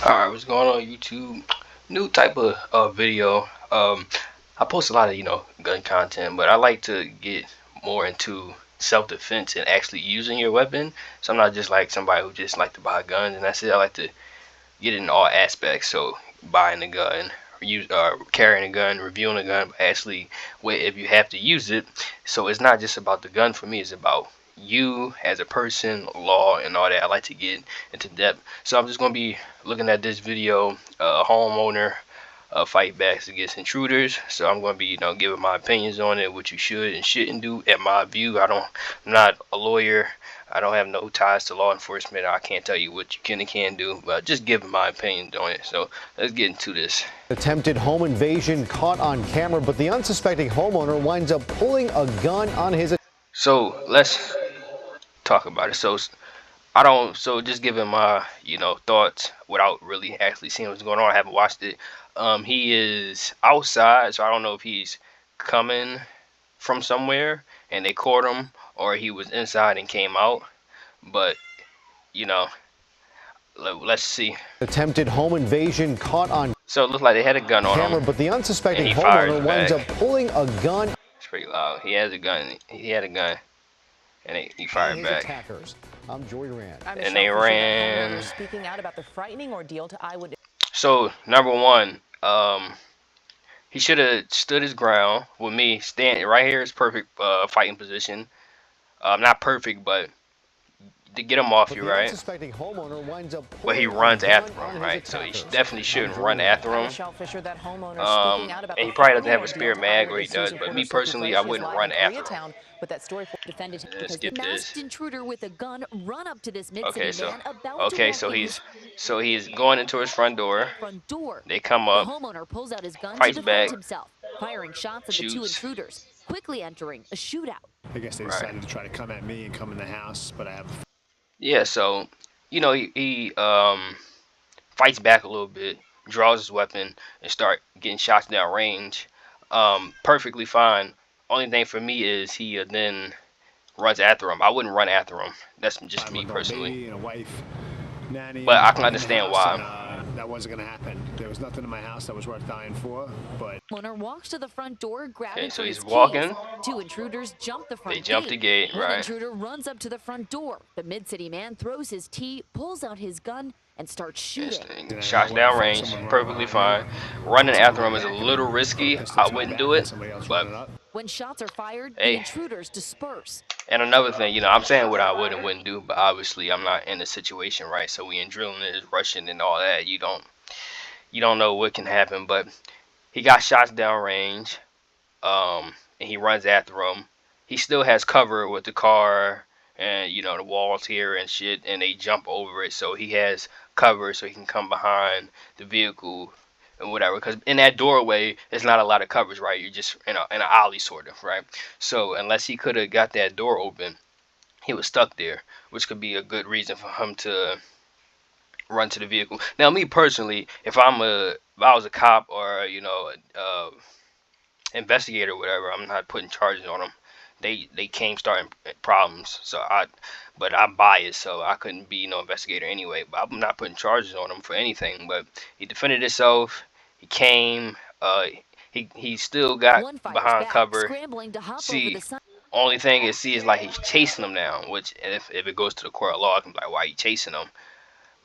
Alright, what's going on YouTube? New type of video. I post a lot of gun content, but I like to get more into self-defense and actually using your weapon. So I'm not just like somebody who just like to buy guns and that's it. I like to get in all aspects. So buying a gun, carrying a gun, reviewing a gun, but actually wait if you have to use it. So it's not just about the gun for me. It's about you as a person, law, and all that. I like to get into depth. So I'm just gonna be looking at this video, homeowner fight backs against intruders. So I'm going to be, giving my opinions on it, what you should and shouldn't do. At my view, I'm not a lawyer. I don't have no ties to law enforcement. I can't tell you what you can and can't do, but just giving my opinion on it. So let's get into this. Attempted home invasion caught on camera, but the unsuspecting homeowner winds up pulling a gun on his. So let's talk about it. So just giving my, thoughts without really actually seeing what's going on. I haven't watched it. He is outside, so I don't know if he's coming from somewhere and they caught him, or he was inside and came out. But, let's see. Attempted home invasion caught on So it looks like they had a gun on camera, him, but the unsuspecting and he fires homeowner winds up back. pulling a gun. It's pretty loud. He has a gun. He had a gun, and he fired back. Attackers. I'm Joy Rand. And they ran. Speaking out about the frightening ordeal to Eyewitness. So number one, he should have stood his ground. With me standing right here is perfect fighting position. Not perfect, but to get him off you, right? But he runs after him, right? So he definitely shouldn't run after him. And he probably doesn't have a spare mag, or he does. But me personally, I wouldn't run after him. But that story defended Let's because skip the this. masked intruder with a gun run up to this mid-city man So he's going into his front door. They come up. The homeowner pulls out his gun Fights to back. defend himself, firing shots at the two intruders, quickly entering a shootout. I guess they decided to try to come at me and come in the house, but I have. Yeah, so he fights back a little bit, draws his weapon, and start getting shots down range. Perfectly fine. Only thing for me is he then runs after him. I wouldn't run after him. That's just me personally. And a wife, nanny, but I can understand why. And, that wasn't going to happen. There was nothing in my house that was worth dying for, but. Owner walks to the front door, grabbing so he's his walking. Keys. Two intruders jump the front They jump the gate, One right? intruder runs up to the front door. The mid-city man throws his tea, pulls out his gun, and starts shooting. Shots down range, perfectly fine. Running after him is a little risky. I wouldn't do it, but when shots are fired, the intruders disperse. And another thing, I'm saying what I would and wouldn't do, but obviously I'm not in the situation, right? So we in drilling is rushing and all that. You don't know what can happen, but he got shots down range, and he runs after him. He still has cover with the car and the walls here and shit, and they jump over it, so he has cover so he can come behind the vehicle and whatever, because in that doorway there's not a lot of coverage, right? You're just in an alley sort of, right? So unless he could have got that door open, he was stuck there, which could be a good reason for him to run to the vehicle. Now me personally, if I was a cop or investigator or whatever, I'm not putting charges on them. They came starting problems, but I'm biased, so I couldn't be no investigator anyway. But I'm not putting charges on him for anything. But he defended himself. He came. He still got behind cover. See, only thing is like he's chasing him now. Which if it goes to the court of law, I can be like, why are you chasing him?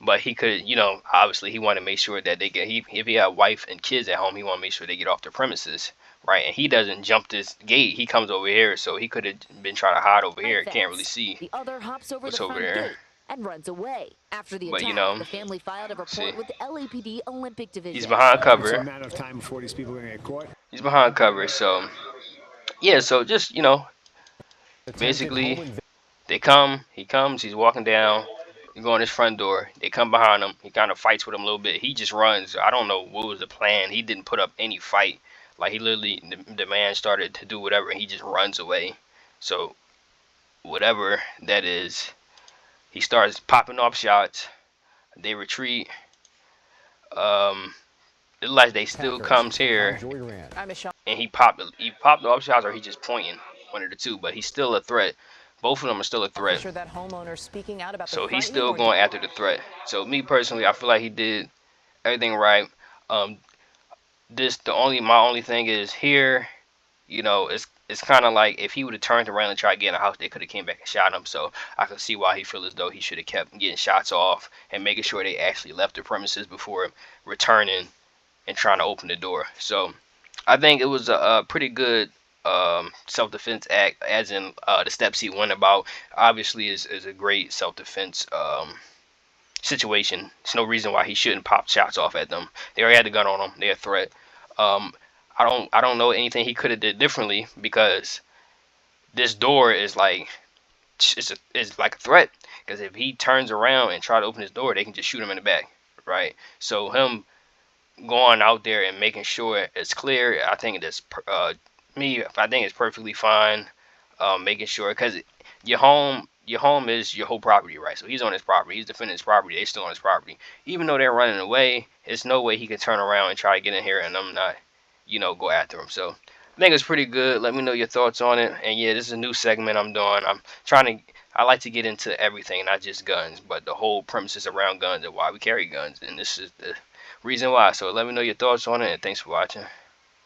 But he could, obviously he wanted to make sure that they get. If he had a wife and kids at home, he want to make sure they get off their premises. Right, and he doesn't jump this gate. He comes over here, so he could have been trying to hide over here. Can't really see the other hops over what's the over front there. Gate and runs away. After the but attack, the family filed a report with the LAPD Olympic Division. He's behind cover. It's a matter of time before these people are going to get caught. He's behind cover, so yeah. So just basically, they come. He comes. He's walking down. He go in his front door. They come behind him. He kind of fights with him a little bit. He just runs. I don't know what was the plan. He didn't put up any fight. Like he literally, the man started to do whatever, and he just runs away. So whatever that is, he starts popping off shots. They retreat. It's like they still comes here, and he popped off shots, or he just pointing, one of the two. But he's still a threat. Both of them are still a threat. That homeowner speaking out about so he's still going after the threat. So me personally, I feel like he did everything right. Um, my only thing is here, you know, it's kind of like if he would have turned around and tried to get in the house, they could have came back and shot him. So I could see why he feel as though he should have kept getting shots off and making sure they actually left the premises before returning and trying to open the door. So I think it was a pretty good self-defense act, as in the steps he went about. Obviously, is a great self-defense situation. There's no reason why he shouldn't pop shots off at them. They already had the gun on them. They're a threat. Um, I don't know anything he could have did differently, because this door is like it's like a threat. Because if he turns around and try to open his door, they can just shoot him in the back, right? So him going out there and making sure it's clear, I think it's I think it's perfectly fine. Making sure, because your home is your whole property, right? So he's on his property, he's defending his property, they still on his property. Even though they're running away, there's no way he can turn around and try to get in here and I'm not, you know, go after him. So I think it's pretty good. Let me know your thoughts on it. And yeah, this is a new segment I'm doing. I like to get into everything, not just guns, but the whole premises around guns and why we carry guns. And this is the reason why. So let me know your thoughts on it, and thanks for watching.